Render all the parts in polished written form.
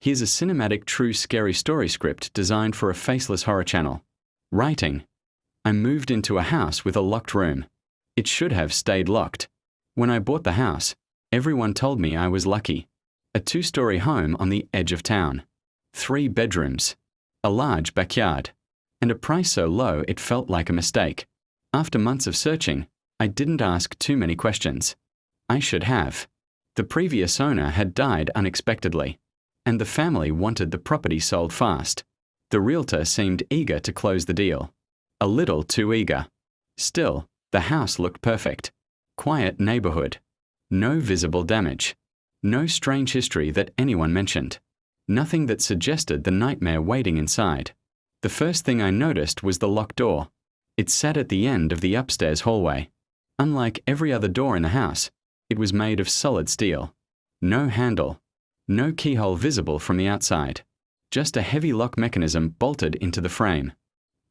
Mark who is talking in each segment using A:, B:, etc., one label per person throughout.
A: Here's a cinematic true scary story script designed for a faceless horror channel. Writing. I moved into a house with a locked room. It should have stayed locked. When I bought the house, everyone told me I was lucky. A 2-story home on the edge of town. 3 bedrooms. A large backyard. And a price so low it felt like a mistake. After months of searching, I didn't ask too many questions. I should have. The previous owner had died unexpectedly, and the family wanted the property sold fast. The realtor seemed eager to close the deal. A little too eager. Still, the house looked perfect. Quiet neighborhood. No visible damage. No strange history that anyone mentioned. Nothing that suggested the nightmare waiting inside. The first thing I noticed was the locked door. It sat at the end of the upstairs hallway. Unlike every other door in the house, it was made of solid steel. No handle. No keyhole visible from the outside. Just a heavy lock mechanism bolted into the frame.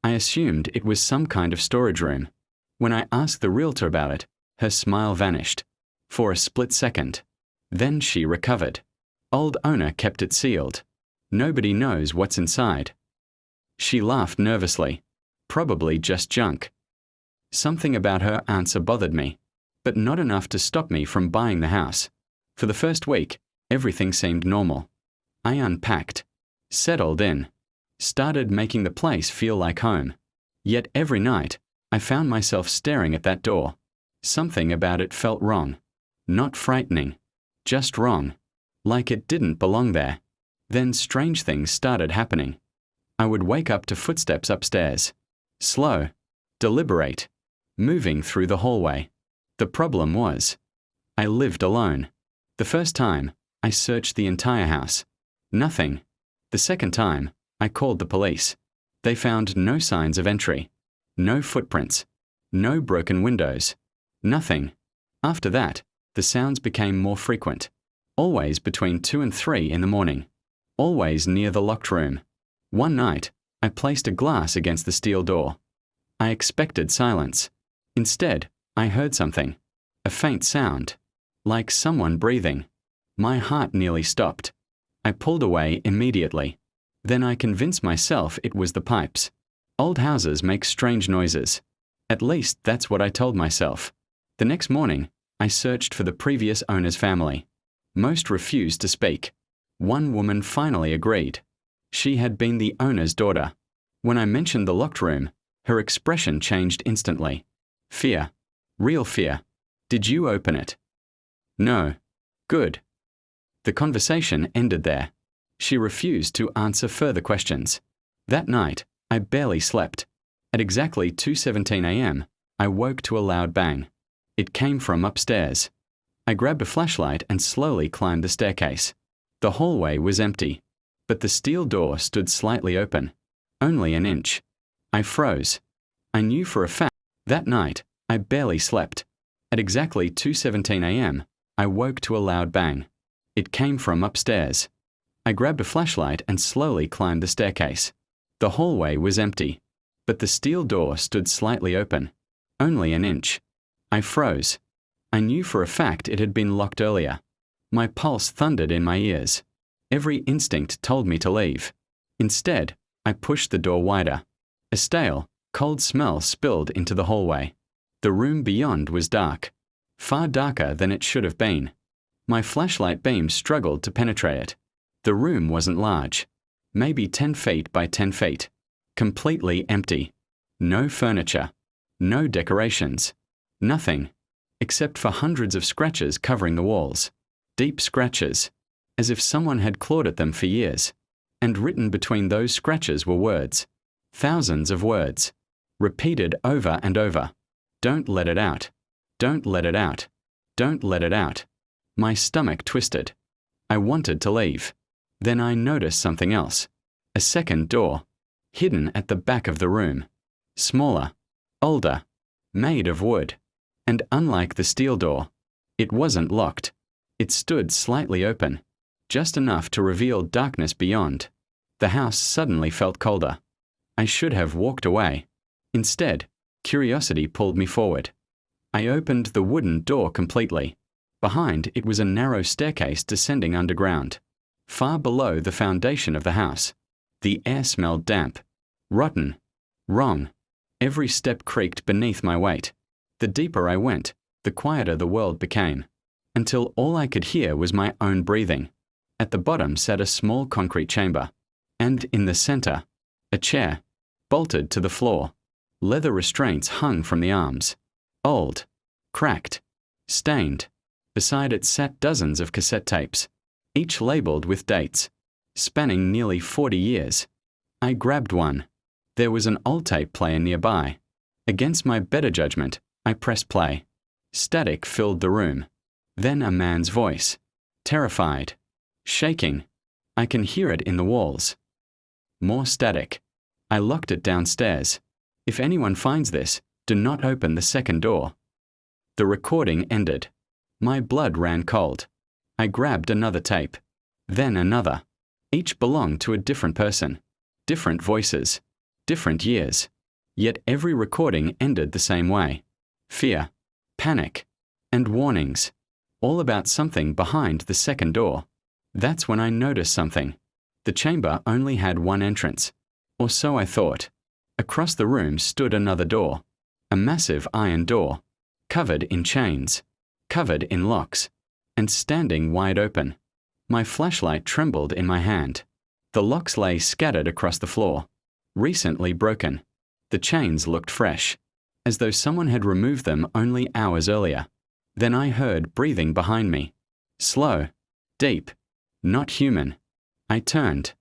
A: I assumed it was some kind of storage room. When I asked the realtor about it, her smile vanished. For a split second. Then she recovered. Old owner kept it sealed. Nobody knows what's inside. She laughed nervously. Probably just junk. Something about her answer bothered me, but not enough to stop me from buying the house. For the first week, everything seemed normal. I unpacked, settled in, started making the place feel like home. Yet every night, I found myself staring at that door. Something about it felt wrong. Not frightening, just wrong. Like it didn't belong there. Then strange things started happening. I would wake up to footsteps upstairs. Slow, deliberate, moving through the hallway. The problem was, I lived alone. The first time, I searched the entire house. Nothing. The second time, I called the police. They found no signs of entry. No footprints. No broken windows. Nothing. After that, the sounds became more frequent. Always between 2 and 3 in the morning. Always near the locked room. One night, I placed a glass against the steel door. I expected silence. Instead, I heard something. A faint sound. Like someone breathing. My heart nearly stopped. I pulled away immediately. Then I convinced myself it was the pipes. Old houses make strange noises. At least that's what I told myself. The next morning, I searched for the previous owner's family. Most refused to speak. One woman finally agreed. She had been the owner's daughter. When I mentioned the locked room, her expression changed instantly. Fear. Real fear. Did you open it? No. Good. The conversation ended there. She refused to answer further questions. That night, I barely slept. At exactly 2:17 a.m., I woke to a loud bang. It came from upstairs. I grabbed a flashlight and slowly climbed the staircase. The hallway was empty, but the steel door stood slightly open. Only an inch. I froze. I knew for a fact. That night, I barely slept. At exactly 2:17 a.m., I woke to a loud bang. It came from upstairs. I grabbed a flashlight and slowly climbed the staircase. The hallway was empty, but the steel door stood slightly open. Only an inch. I froze. I knew for a fact it had been locked earlier. My pulse thundered in my ears. Every instinct told me to leave. Instead, I pushed the door wider. A stale, cold smell spilled into the hallway. The room beyond was dark. Far darker than it should have been. My flashlight beam struggled to penetrate it. The room wasn't large. Maybe 10 feet by 10 feet. Completely empty. No furniture. No decorations. Nothing. Except for hundreds of scratches covering the walls. Deep scratches. As if someone had clawed at them for years. And written between those scratches were words. Thousands of words. Repeated over and over. Don't let it out. Don't let it out. Don't let it out. My stomach twisted. I wanted to leave. Then I noticed something else. A second door. Hidden at the back of the room. Smaller. Older. Made of wood. And unlike the steel door, it wasn't locked. It stood slightly open. Just enough to reveal darkness beyond. The house suddenly felt colder. I should have walked away. Instead, curiosity pulled me forward. I opened the wooden door completely. Behind it was a narrow staircase descending underground. far below the foundation of the house. The air smelled damp, rotten, wrong. Every step creaked beneath my weight. The deeper I went, the quieter the world became, until all I could hear was my own breathing. At the bottom sat a small concrete chamber, and in the center, a chair, bolted to the floor. Leather restraints hung from the arms. Old, cracked, stained. Beside it sat dozens of cassette tapes, each labeled with dates, spanning nearly 40 years. I grabbed one. There was an old tape player nearby. Against my better judgment, I pressed play. Static filled the room. Then a man's voice. Terrified. Shaking. I can hear it in the walls. More static. I locked it downstairs. If anyone finds this, do not open the second door. The recording ended. My blood ran cold. I grabbed another tape. Then another. Each belonged to a different person. Different voices. Different years. Yet every recording ended the same way. Fear, panic, and warnings. All about something behind the second door. That's when I noticed something. The chamber only had one entrance. Or so I thought. Across the room stood another door. A massive iron door. Covered in chains. Covered in locks. And standing wide open. My flashlight trembled in my hand. The locks lay scattered across the floor. Recently broken. The chains looked fresh, as though someone had removed them only hours earlier. Then I heard breathing behind me. Slow. Deep. Not human. I turned.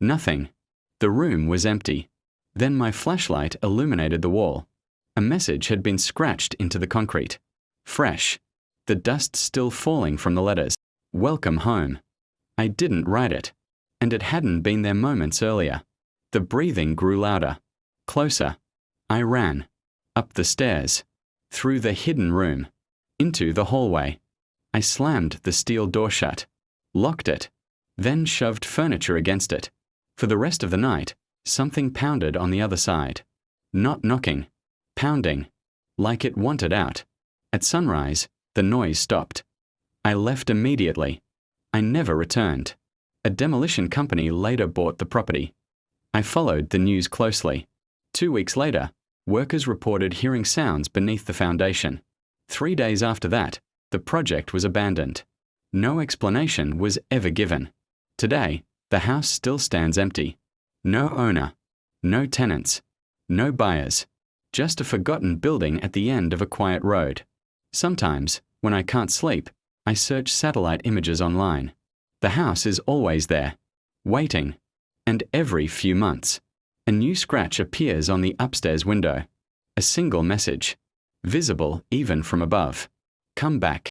A: Nothing. The room was empty. Then my flashlight illuminated the wall. A message had been scratched into the concrete. Fresh. The dust still falling from the letters. Welcome home. I didn't write it. And it hadn't been there moments earlier. The breathing grew louder. Closer. I ran. Up the stairs. Through the hidden room. Into the hallway. I slammed the steel door shut. Locked it. Then shoved furniture against it. For the rest of the night, something pounded on the other side. Not knocking. Pounding. Like it wanted out. At sunrise, the noise stopped. I left immediately. I never returned. A demolition company later bought the property. I followed the news closely. 2 weeks later, workers reported hearing sounds beneath the foundation. 3 days after that, the project was abandoned. No explanation was ever given. Today, the house still stands empty. No owner. No tenants. No buyers. Just a forgotten building at the end of a quiet road. Sometimes, when I can't sleep, I search satellite images online. The house is always there, waiting. And every few months, a new scratch appears on the upstairs window. A single message, visible even from above. Come back.